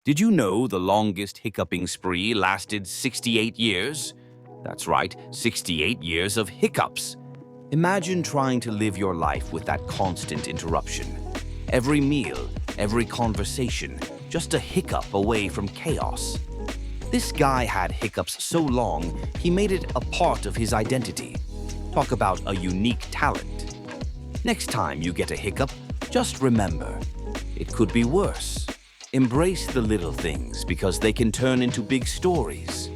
Did you know the longest hiccuping spree lasted 68 years? That's right, 68 years of hiccups. Imagine trying to live your life with that constant interruption. Every meal, every conversation, just a hiccup away from chaos. This guy had hiccups so long, he made it a part of his identity. Talk about a unique talent. Next time you get a hiccup, just remember, it could be worse. Embrace the little things because they can turn into big stories.